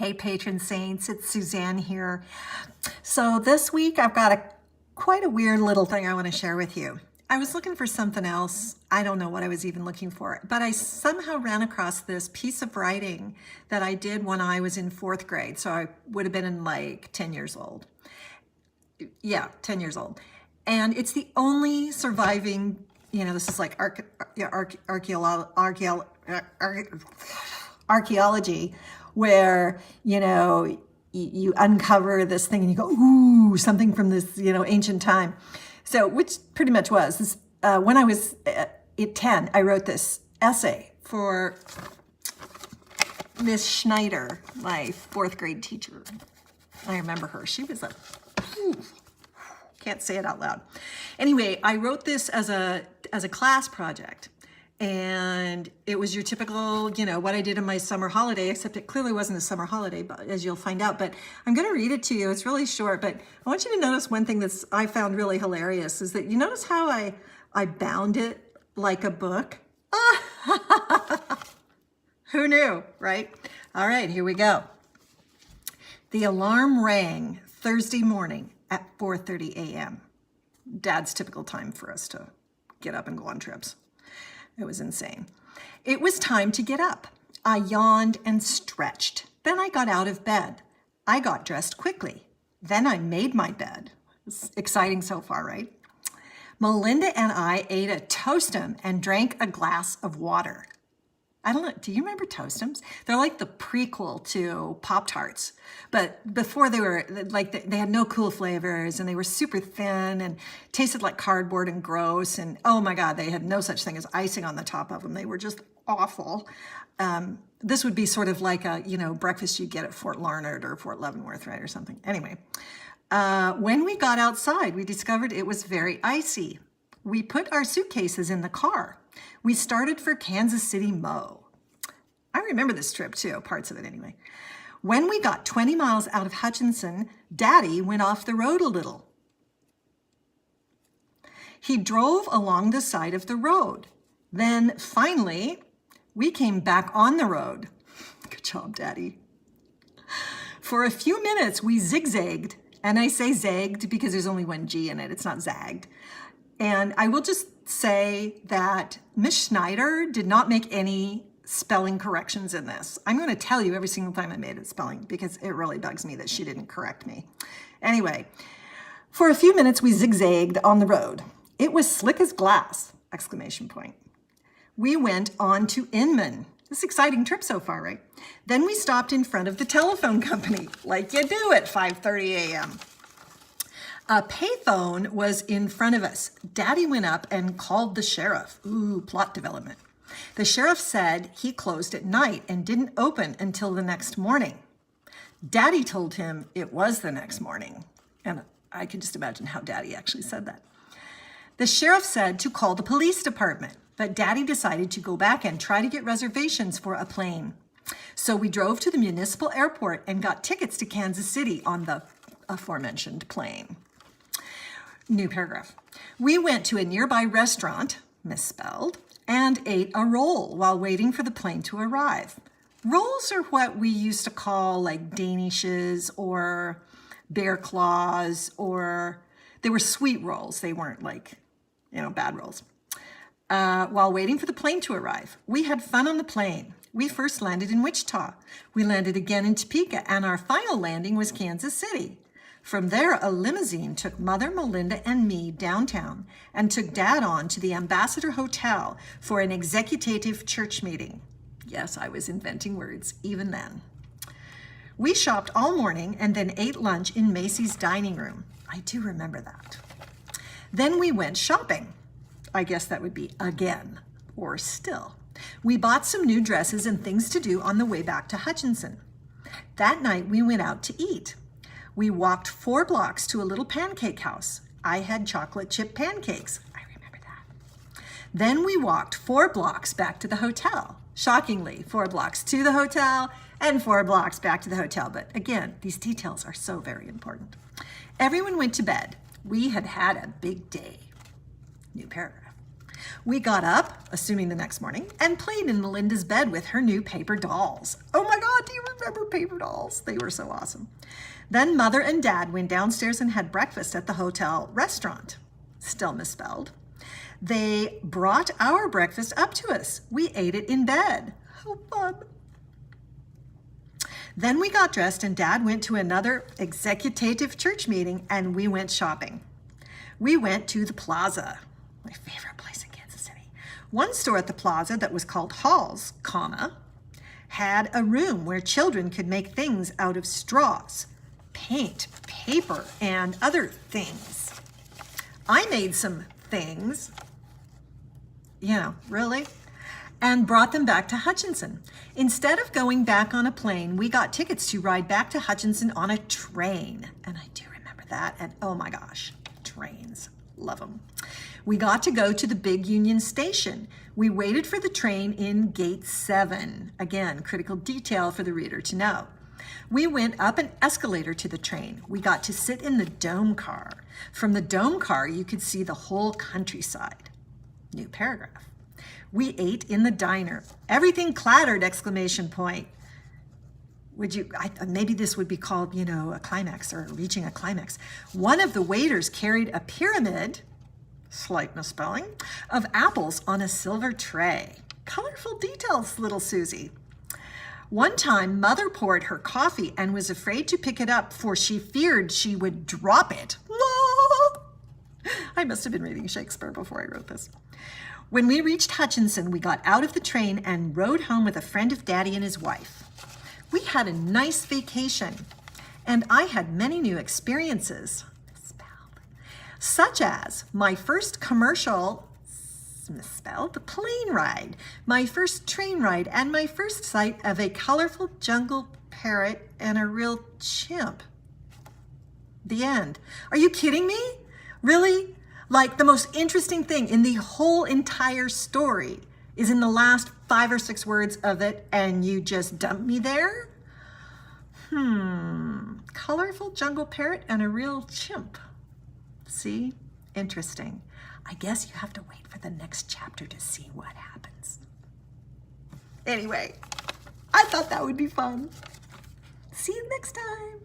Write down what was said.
Hey, patron saints, it's Suzanne here. So this week I've got quite a weird little thing I want to share with you. I was looking for something else. I don't know what I was even looking for, but I somehow ran across this piece of writing that I did when I was in 4th grade. So I would have been in like 10 years old. Yeah, 10 years old. And it's the only surviving, this is like archaeology where, you uncover this thing and you go, ooh, something from this, ancient time. So, which pretty much was this, when I was at 10, I wrote this essay for Miss Schneider, my 4th grade teacher. I remember her. She was can't say it out loud. Anyway, I wrote this as a class project. And it was your typical, what I did in my summer holiday, except it clearly wasn't a summer holiday, but as you'll find out. But I'm going to read it to you. It's really short, but I want you to notice one thing I found really hilarious is that you notice how I bound it like a book. Who knew, right? All right, here we go. The alarm rang Thursday morning at 4:30 a.m. Dad's typical time for us to get up and go on trips. It was insane. It was time to get up. I yawned and stretched. Then I got out of bed. I got dressed quickly. Then I made my bed. It's exciting so far, right? Melinda and I ate a Toast-'em and drank a glass of water. I don't know, do you remember Toast-'ems? They're like the prequel to Pop-Tarts. But before they were, they had no cool flavors and they were super thin and tasted like cardboard and gross. And oh my God, they had no such thing as icing on the top of them. They were just awful. This would be sort of like a, breakfast you get at Fort Larned or Fort Leavenworth, right, or something. Anyway, when we got outside, we discovered it was very icy. We put our suitcases in the car. We started for Kansas City, Mo. I remember this trip too, parts of it anyway. When we got 20 miles out of Hutchinson, Daddy went off the road a little. He drove along the side of the road. Then finally, we came back on the road. Good job, Daddy. For a few minutes, we zigzagged. And I say zagged because there's only one G in it. It's not zagged. And I will just say that Miss Schneider did not make any spelling corrections in this. I'm going to tell you every single time I made a spelling because it really bugs me that she didn't correct me. Anyway, for a few minutes we zigzagged on the road. It was slick as glass! Exclamation point. We went on to Inman. This exciting trip so far, right? Then we stopped in front of the telephone company, like you do at 5:30 a.m. A payphone was in front of us. Daddy went up and called the sheriff. Ooh, plot development. The sheriff said he closed at night and didn't open until the next morning. Daddy told him it was the next morning. And I can just imagine how Daddy actually said that. The sheriff said to call the police department, but Daddy decided to go back and try to get reservations for a plane. So we drove to the municipal airport and got tickets to Kansas City on the aforementioned plane. New paragraph. We went to a nearby restaurant, misspelled, and ate a roll while waiting for the plane to arrive. Rolls are what we used to call like Danishes or bear claws, or they were sweet rolls. They weren't like, bad rolls. While waiting for the plane to arrive, we had fun on the plane. We first landed in Wichita. We landed again in Topeka, and our final landing was Kansas City. From there, a limousine took Mother, Melinda, and me downtown and took Dad on to the Ambassador Hotel for an executive church meeting. Yes, I was inventing words even then. We shopped all morning and then ate lunch in Macy's dining room. I do remember that. Then we went shopping. I guess that would be again or still. We bought some new dresses and things to do on the way back to Hutchinson. That night, we went out to eat. We walked 4 blocks to a little pancake house. I had chocolate chip pancakes. I remember that. Then we walked 4 blocks back to the hotel. Shockingly, 4 blocks to the hotel and 4 blocks back to the hotel. But again, these details are so very important. Everyone went to bed. We had had a big day. New paragraph. We got up, assuming the next morning, and played in Melinda's bed with her new paper dolls. Oh my God, do you remember paper dolls? They were so awesome. Then Mother and Dad went downstairs and had breakfast at the hotel restaurant. Still misspelled. They brought our breakfast up to us. We ate it in bed. How fun. Then we got dressed and Dad went to another executive church meeting and we went shopping. We went to the Plaza, my favorite place in Kansas City. One store at the Plaza that was called Hall's, had a room where children could make things out of straws, paint, paper, and other things. I made some things, really, and brought them back to Hutchinson. Instead of going back on a plane, we got tickets to ride back to Hutchinson on a train. And I do remember that, and oh my gosh, trains, love them. We got to go to the big Union Station. We waited for the train in gate 7. Again, critical detail for the reader to know. We went up an escalator to the train. We got to sit in the dome car. From the dome car, you could see the whole countryside. New paragraph. We ate in the diner. Everything clattered, exclamation point. Maybe this would be called, a climax or reaching a climax. One of the waiters carried a pyramid, slight misspelling, of apples on a silver tray. Colorful details, little Suzy. One time, Mother poured her coffee and was afraid to pick it up, for she feared she would drop it. I must have been reading Shakespeare before I wrote this. When we reached Hutchinson, we got out of the train and rode home with a friend of Daddy and his wife. We had a nice vacation, and I had many new experiences, such as my first commercial, misspelled, plane ride, my first train ride, and my first sight of a colorful jungle parrot and a real chimp. The end. Are you kidding me? Really? Like, the most interesting thing in the whole entire story is in the last 5 or 6 words of it, and you just dump me there? Colorful jungle parrot and a real chimp. See? Interesting. I guess you have to wait for the next chapter to see what happens. Anyway, I thought that would be fun. See you next time.